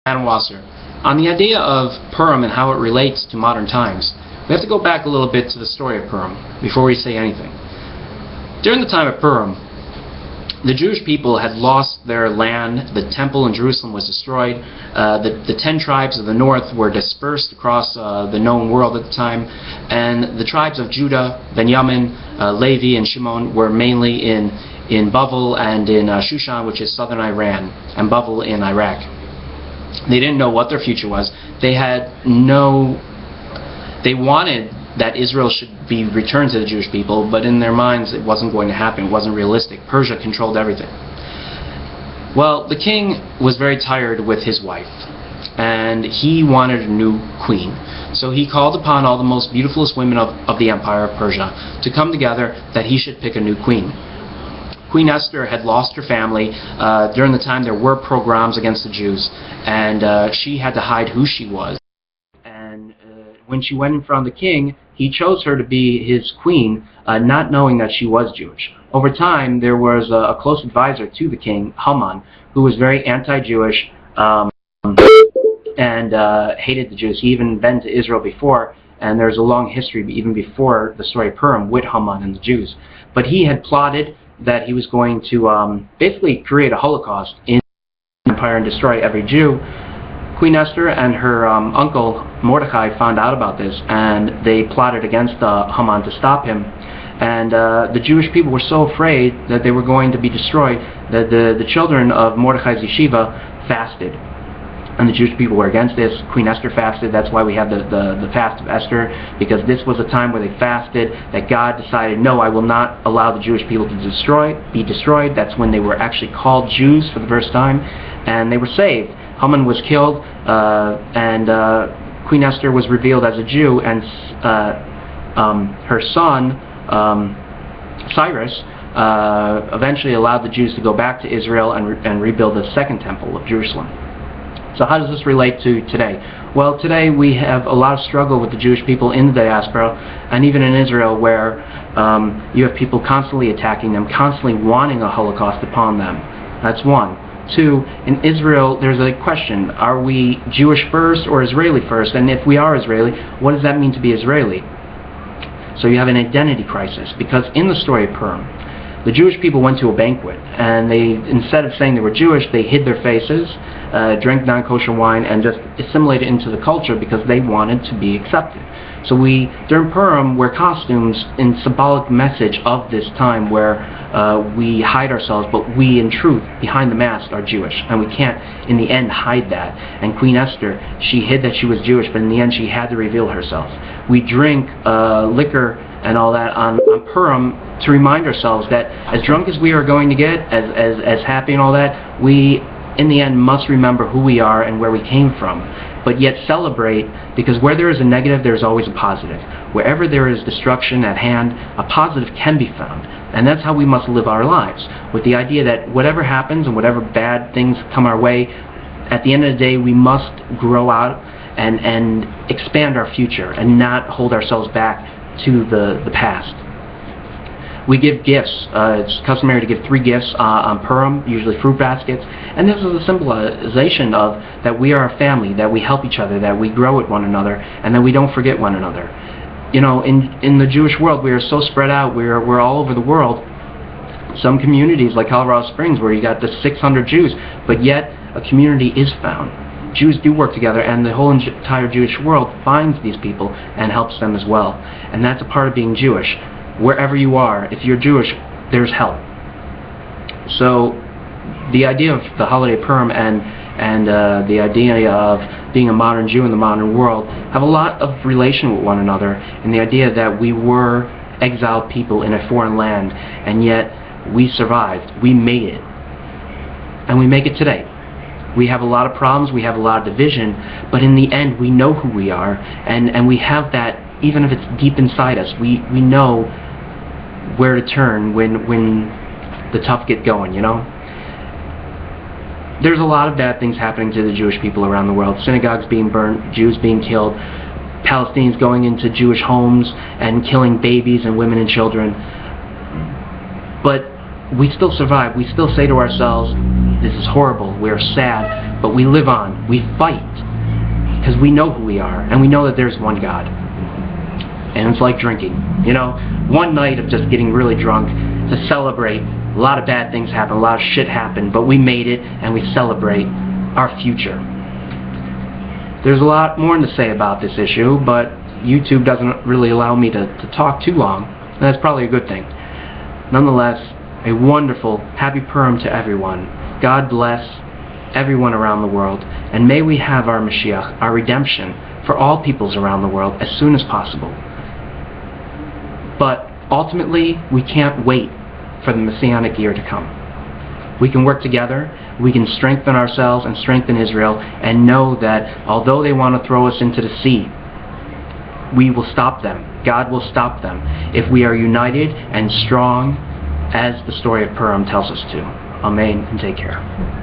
Adam Wasser. On the idea of Purim and how it relates to modern times, we have to go back a little bit to the story of Purim before we say anything. During the time of Purim, the Jewish people had lost their land, the temple in Jerusalem was destroyed, the 10 tribes of the north were dispersed across the known world at the time, and the tribes of Judah, Benjamin, Levi, and Shimon were mainly in Bavel and in Shushan, which is southern Iran, and Bavel in Iraq. They didn't know what their future was. They wanted that Israel should be returned to the Jewish people, but in their minds it wasn't going to happen. It wasn't realistic. Persia controlled everything. Well, the king was very tired with his wife, and he wanted a new queen. So he called upon all the most beautifulest women of the empire of Persia to come together that he should pick a new queen. Queen Esther had lost her family. During the time there were pogroms against the Jews, and she had to hide who she was. And when she went in front of the king, he chose her to be his queen, not knowing that she was Jewish. Over time, there was a close advisor to the king, Haman, who was very anti-Jewish and hated the Jews. He even been to Israel before, and there's a long history even before the story of Purim with Haman and the Jews. But he had plotted that he was going to basically create a Holocaust in the empire and destroy every Jew. Queen Esther and her uncle Mordecai found out about this, and they plotted against Haman to stop him. And the Jewish people were so afraid that they were going to be destroyed that the children of Mordecai's yeshiva fasted. And the Jewish people were against this. Queen Esther fasted. That's why we have the fast of Esther, because this was a time where they fasted, that God decided, no, I will not allow the Jewish people to be destroyed. That's when they were actually called Jews for the first time, and they were saved. Haman was killed, and Queen Esther was revealed as a Jew, and her son, Cyrus, eventually allowed the Jews to go back to Israel and rebuild the second temple of Jerusalem. So how does this relate to today? Well, today we have a lot of struggle with the Jewish people in the diaspora, and even in Israel, where you have people constantly attacking them, constantly wanting a Holocaust upon them. That's one. Two, in Israel, there's a question: are we Jewish first or Israeli first? And if we are Israeli, what does that mean to be Israeli? So you have an identity crisis, because in the story of Purim, the Jewish people went to a banquet, and they, instead of saying they were Jewish, they hid their faces, drank non-kosher wine, and just assimilated into the culture because they wanted to be accepted. So we, during Purim, wear costumes in symbolic message of this time where we hide ourselves, but we, in truth, behind the mask, are Jewish, and we can't, in the end, hide that. And Queen Esther, she hid that she was Jewish, but in the end, she had to reveal herself. We drink liquor and all that on Purim to remind ourselves that as drunk as we are going to get, as happy and all that, we in the end must remember who we are and where we came from, but yet celebrate, because where there is a negative, there is always a positive. Wherever there is destruction at hand, a positive can be found, and that's how we must live our lives, with the idea that whatever happens and whatever bad things come our way, at the end of the day we must grow out and expand our future and not hold ourselves back to the past. We give gifts. It's customary to give 3 gifts on Purim, usually fruit baskets, and this is a symbolization of that we are a family, that we help each other, that we grow with one another, and that we don't forget one another. You know, in the Jewish world, we are so spread out. We're all over the world. Some communities, like Colorado Springs, where you got the 600 Jews, but yet a community is found. Jews do work together, and the whole entire Jewish world finds these people and helps them as well. And that's a part of being Jewish. Wherever you are, if you're Jewish, there's help. So the idea of the holiday Purim and the idea of being a modern Jew in the modern world have a lot of relation with one another, in the idea that we were exiled people in a foreign land, and yet we survived. We made it. And we make it today. We have a lot of problems, we have a lot of division, but in the end we know who we are, and we have that, even if it's deep inside us, we know where to turn when the tough get going, you know? There's a lot of bad things happening to the Jewish people around the world. Synagogues being burnt, Jews being killed, Palestinians going into Jewish homes and killing babies and women and children. But we still survive. We still say to ourselves, this is horrible, we're sad, but we live on. We fight because we know who we are, and we know that there's one God. And it's like drinking. One night of just getting really drunk to celebrate. A lot of bad things happen, a lot of shit happened, but we made it, and we celebrate our future. There's a lot more to say about this issue, but YouTube doesn't really allow me to talk too long, and that's probably a good thing. Nonetheless, a wonderful, happy Purim to everyone. God bless everyone around the world, and may we have our Mashiach, our redemption, for all peoples around the world as soon as possible. But ultimately, we can't wait for the Messianic year to come. We can work together, we can strengthen ourselves and strengthen Israel, and know that although they want to throw us into the sea, we will stop them. God will stop them if we are united and strong as the story of Purim tells us to. Amen, and take care.